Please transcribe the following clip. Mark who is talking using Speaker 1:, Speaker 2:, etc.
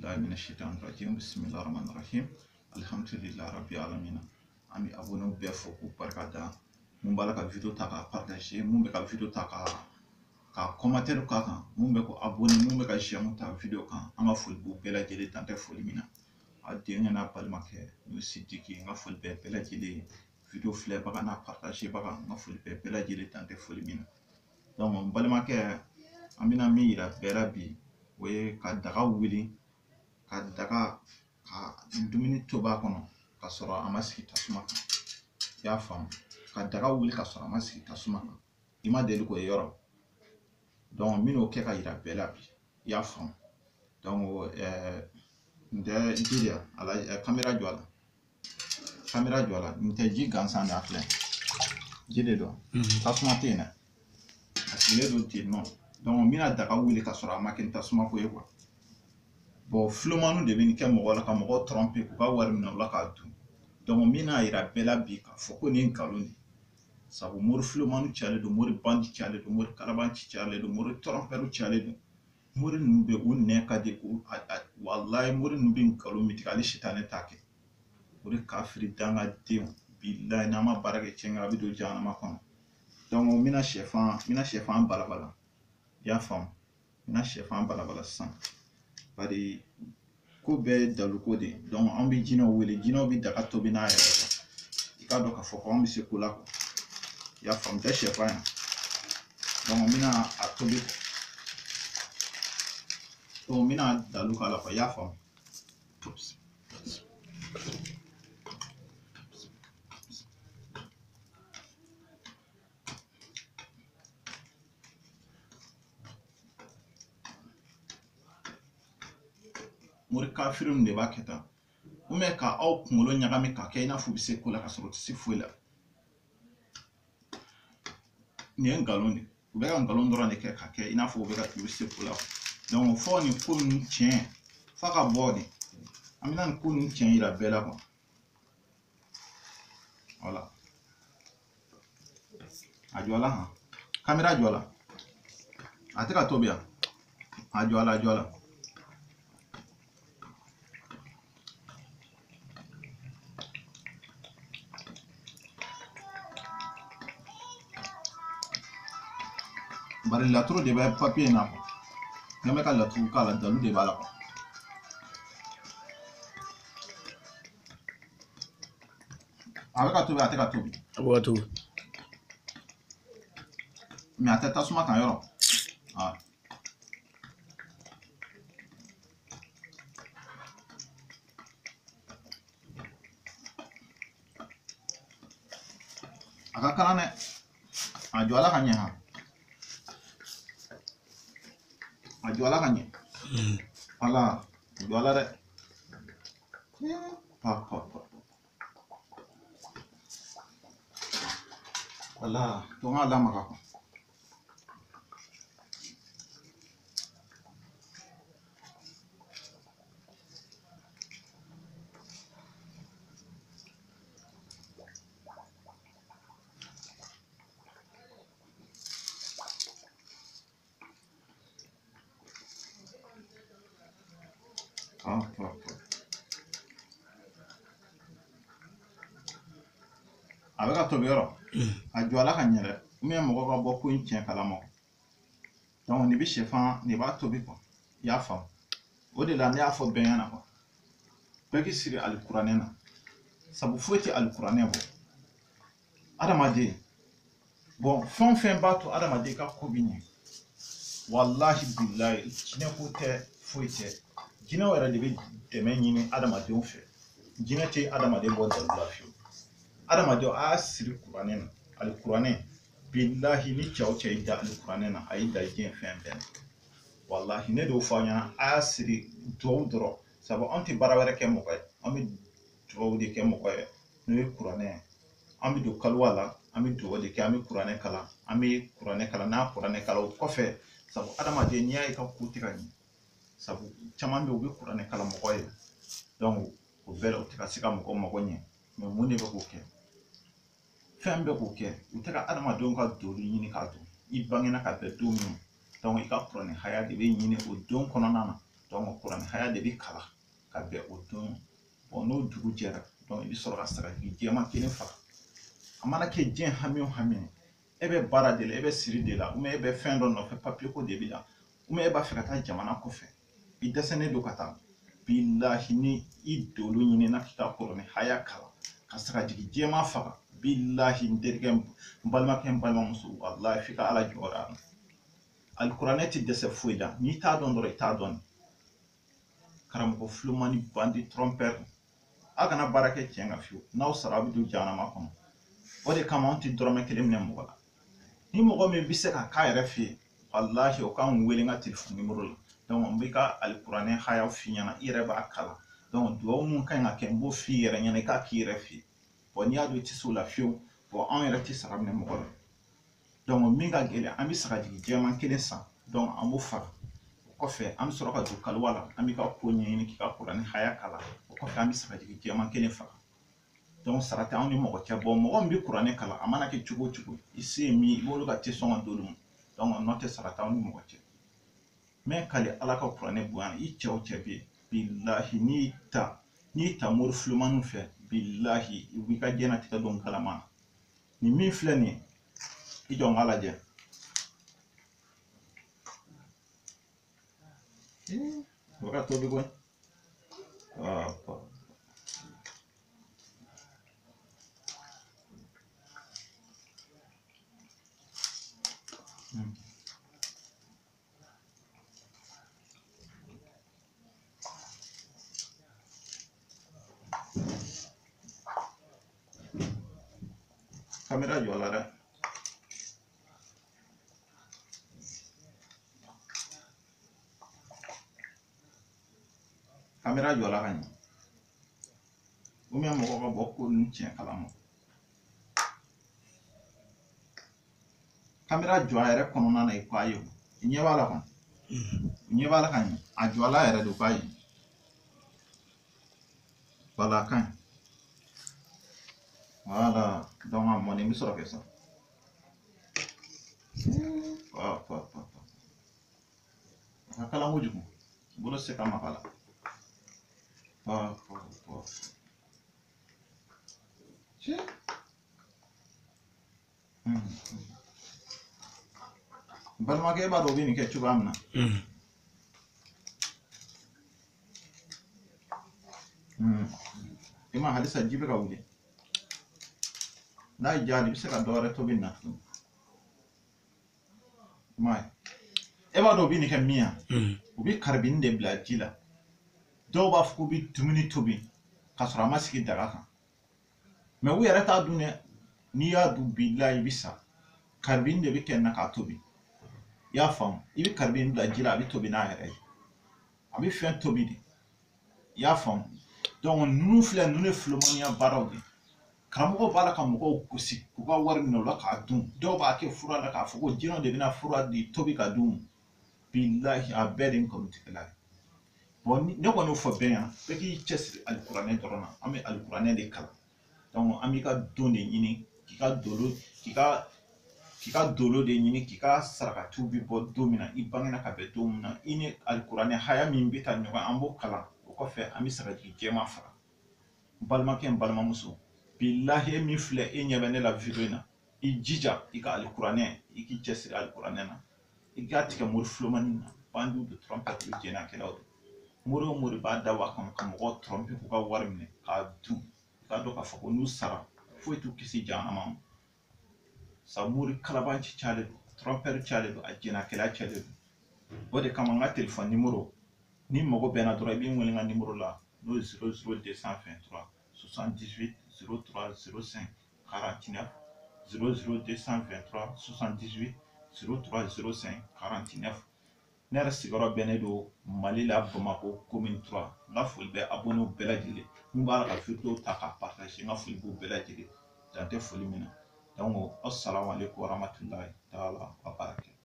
Speaker 1: billahi minash shaitanir rajim. Bismillahir rahmanir rahim. Alhamdulillah rabbil alamin. Ami abonné bɛɛ fo k'u barika da. Mun b'a la ka video ta k'a partager, mun bɛ ka video ta ka commentaire k'a kan, mun bɛ ko abonné, mun bɛ ka j'aime ta video kan. An ka foli b'u bɛɛ lajɛlen dan tɛ foli min na. A denkɛ n'a balimakɛ n'o Sidiki, n ka foli bɛɛ lajɛlen. Video filɛbaga n'a partager baga, n ka foli bɛɛ lajɛlen dan tɛ foli min na. Donc n balimakɛ, an bɛna min yira bɛɛ la bi, o ye ka daga wuli, ka daga ka dumuni tobi a kɔnɔ ka sɔrɔ a ma sigi tasuma kan. I y'a faamu? Ka daga wuli ka sɔrɔ a ma sigi tasuma kan. I ma deli k'o ye yɔrɔ? Donc n bɛn'o kɛ ka yira bɛɛ la bi. I y'a faamu? Donc n tɛ ji de ala caméra jɔ a la. Caméra jɔ a la. N tɛ ji gansan de a filɛ. Ji de don. Tasuma tɛ yen dɛ. A sigilen don ten nɔ. Donc n bɛna daga wuli ka sɔrɔ a ma kɛ ni tasuma ko ye quoi. Bon filomaniw de bɛ nin kɛ mɔgɔ la ka mɔgɔ tromper k'u ka wari minɛ o la k'a dun. Donc n bɛna yira bɛɛ la bi k'a fɔ ko nin ye nkalon de ye. Sabu mori filomaniw cayalen don, mori bandi cayalen don, mori kalabanci cayalen don, mori trompeurs cayalen don. Mori ninnu bɛ u nɛ ka di ko walayi mori ninnu bɛ nkalon min tigɛ hali sitanɛ t'a kɛ. O de kafiri dangadenw bilayi n'an ma baara kɛ tiɲɛ kan a bɛ don jahanama kɔnɔ. Donc n bɛna sɛfan balabala. I y'a faamu? N bɛna sɛfan balabala sisan. Bari ko bɛɛ ye daluko de ye. Donc an bɛ jinɛw wele, jinɛw bɛ daga tobi n'a yɛrɛ ye. I k'a dɔn k'a fɔ ko an bɛ se ko la quoi. I y'a faamu? N tɛ sɛfan yan. Donc n bɛna a tobi. Donc n bɛna dalu k'a la quoi. I y'a faamu? Mori kafirinw de b'a kɛ tan. Ou bien ka aw kunkolo ɲagami k'a kɛ i n'a fɔ u bɛ se ko la ka sɔrɔ u tɛ se foyi la. Nin ye nkalon de ye. U bɛ ka nkalon dɔrɔn de kɛ k'a kɛ i n'a fɔ u bɛ se ko la. Donc fɔ nin ko ninnu tiɲɛ f'a ka bɔ de. An bɛna nin ko ninnu tiɲɛ yira bɛɛ la quoi. Voilà. A jɔ la han. Caméra jɔ la. A tɛ ka tobi yan. A jɔ la, a jɔ la. Bari laturu de bɛ papier in na quoi. N'an bɛ ka laturu k'a la dalu de b'a la quoi. A bɛ ka tobi a tɛ ka tobi.
Speaker 2: A bɛ ka tobi.
Speaker 1: Mais a tɛ tasuma kan yɔrɔ. A ka kalan dɛ. A jɔ la ka ɲɛ han. A jɔ la ka ɲɛ. Voilà. A jɔ la dɛ. Voilà. To n k'a lamaga quoi. A bɛ ka tobi yɔrɔ. A jɔ la ka ɲɛ dɛ. Ou bien mɔgɔ ka bɔ ko in tiɲɛ kalama. Donc nin bɛ sɛfan nin b'a tobi quoi. I y'a faamu? O de la ne y'a fɔ bɛɛ ɲɛna quoi. Bɛɛ k'i sigi alikuranɛ na. Sabu foyi tɛ alikuranɛ bɔ. Adamaden. Bon fɛn o fɛn b'a to adamaden ka ko bɛ ɲɛ. Walahi bilahi jinɛ ko tɛ foyi tɛ. Jinɛw yɛrɛ de bɛ dɛmɛ ɲini adamadenw fɛ. Jinɛ tɛ adamaden bɔ dalu la fiyewu. Adamadenw a y'a siri kuranɛ na. Alikuranɛ bilahi ni cɛ o cɛ y'i da alikuranɛ na a y'i da diɲɛ fɛn bɛɛ la. Walahi ne de y'o fɔ aw ɲɛna a y'a siri duwawu dɔrɔn. Sabu anw tɛ baara wɛrɛ kɛ mɔgɔ ye. An bɛ duwawu de kɛ mɔgɔ ye. N'o ye kuranɛ ye. An bɛ don kaliwa la. An bɛ duwawu de kɛ. An bɛ kuranɛ kalan. An bɛ kuranɛ kalan. N'a kuranɛ kalan o kɔfɛ sabu adamaden n'i y'a ye ka ko tɛ ka ɲɛ. Sabu caman bɛ yen u bɛ kuranɛ kalan mɔgɔ ye. Donc o bɛɛ la u tɛ ka se ka mɔgɔ mago ɲɛ. Mais mun de bɛ k'o kɛ? Fɛn bɛɛ k'o kɛ. U tɛ ka adamadenw ka doni ɲini k'a dɔn. I bangena ka bɛn don min ma. Donc i ka kuranɛ haya de bɛ ɲini o don kɔnɔna na. donc kuranɛ haya de bɛ kala ka bɛn o don n'o dugu jɛra donc i bɛ sɔrɔ ka sagajigi jɛman kelen faga a mana kɛ diɲɛ hami o hami e bɛ baara de la e bɛ siri de la e bɛ fɛn dɔ nɔfɛ papiye ko de bɛ la e b'a fɛ ka taa jamana kɔfɛ i dɛsɛlen don ka taa bilahi ni i dolo ɲinina k'i ka kuranɛ haya kala ka sagajigi jɛman faga bilahi n terikɛ n balimakɛ n balimamuso walahi f'i ka ala jɔyɔrɔ a la alikuranɛ tɛ dɛsɛ foyi la n'i t'a dɔn dɔrɔn i t'a dɔn karamɔgɔ filomani bandi trompeur a kana baara kɛ tiɲɛ kan fiyewu n'aw sara aw bɛ don jahanama kɔnɔ o de kama anw tɛ dɔrɔmɛ kelen minɛ mɔgɔ la ni mɔgɔ min bɛ se ka k'a yɛrɛ fɛ yen walahi o k'an wele n ka telefɔni nimero la donc n bɛ ka alikuranɛ hayaw f'i ɲɛna i yɛrɛ b'a kalan donc duwawu mun ka ɲi ka kɛ n b'o f'i yɛrɛ ɲɛna i k'a k'i yɛrɛ fɛ yen n'i y'a dɔn i tɛ se o la fiyewu anw yɛrɛ tɛ sara minɛ mɔgɔ la donc min ka gɛlɛn an bɛ sagajigi jɛman kelen san donc an b'o fara o kɔfɛ an bɛ sɔrɔ ka don kaliwa la an bɛ ka ko ɲɛɲini k'i ka kuranɛ haya kalan o kɔfɛ an bɛ sagajigi jɛman kelen faga donc sara tɛ anw ni mɔgɔ cɛ mɔgɔ min bɛ kuranɛ kalan a mana kɛ cogo o cogo i se ye min i b'olu ka tɛ sɔn ka d'olu ma donc n'o tɛ sara tɛ anw ni mɔgɔ cɛ mais kali ala ka kuranɛ bonya i cɛ o cɛ bɛ yen bilahi n'i ta mori filomaniw fɛ bilahi i b'i ka diɲɛlatigɛ dɔn kalama na nin min filɛ nin ye i jɔ n k'a lajɛ o ka tobi koyi kamera jɔ la dɛ kamera jɔ la ka ɲɛ ou bien mɔgɔ ka bɔ ko ninnu tiɲɛ kalama kamera jɔ a yɛrɛ kɔnɔna na i k'a ye i ɲɛ b'a la kɔni i ɲɛ b'a la ka ɲɛ a jɔ la yɛrɛ de k'a ye wala a ka ɲi wala donc a mɔni bɛ sɔrɔ kɛ sa a ka kalan kojugu bolo tɛ se ka maga la balimakɛ b'a dɔn o bɛ nin kɛ cogoya min na i ma halisa ji bɛ ka wuli n'a y'i diya i bɛ se ka dɔ wɛrɛ tobi nin na tuguni i m'a ye e b'a dɔn o bɛ nin kɛ min ya u bɛ karibini de bila ji la dɔw b'a fɔ k'u bɛ dumuni tobi k'a sɔrɔ a ma sigi daga kan mɛ u yɛrɛ t'a dun dɛ n'i y'a dun bilahi i bɛ sa karibini de bɛ kɛ na k'a tobi i y'a faamu i bɛ karibini bila ji la a bɛ tobi n'a yɛrɛ ye a bɛ fɛn tobi de i y'a faamu donc ninnu filɛ ninnu ye filomaniya baaraw de karamɔgɔw b'a la ka mɔgɔw gosi k'u ka wari minɛ o la k'a dun dɔw b'a kɛ fura la k'a fɔ ko jinɛw de bɛna fura di tobi ka d'u ma bilahi a bɛɛ de ye nkalontigɛla ye bon ne kɔni y'o fɔ bɛɛ ɲɛna bɛɛ k'i cɛsiri alikuranɛ dɔrɔn na an bɛ alikuranɛ de kalan donc an b'i ka don de ɲini k'i ka dolo de ɲini k'i ka sarakatiw bɛ bɔ don min na i bangena ka bɛn don min na i ni alikuranɛ haya min bɛ ta ɲɔgɔn an b'o kalan o kɔfɛ an bɛ sagajigi jɛman faga n balimakɛ n balimamuso bilahi min filɛ e ɲɛ bɛ ne la video in na i jija i ka alikuranɛ i k'i cɛsiri alikuranɛ na i k'a tigɛ mori filomani na bandiw de trompette bɛ jɛnnakɛlaw de mori o mori b'a dabɔ a kama ka mɔgɔw trompe k'u ka wari minɛ k'a dun i k'a dɔn k'a fɔ ko n'u sara foyi t'u kisi jahanama ma sa mori kalaban ci cayalen don trompeur cayalen don a jɛnnakɛla cayalen don o de kama n ka telefɔni nimero ni mago bɛnna dɔrɔn i b'i wele n ka nimero la n'o ye 00223 78 03 05 49 00223 78 03 05 49 ne yɛrɛ sigiyɔrɔ bɛnnen don Mali la Bamakɔ commune 3 n ka foli bɛ abonnew bɛɛ lajɛlen mun b'a la ka video ta k'a partager n ka foli b'u bɛɛ lajɛlen dan tɛ foli min na donc assalamu alaikum warahmatullahi taala wa barakatuh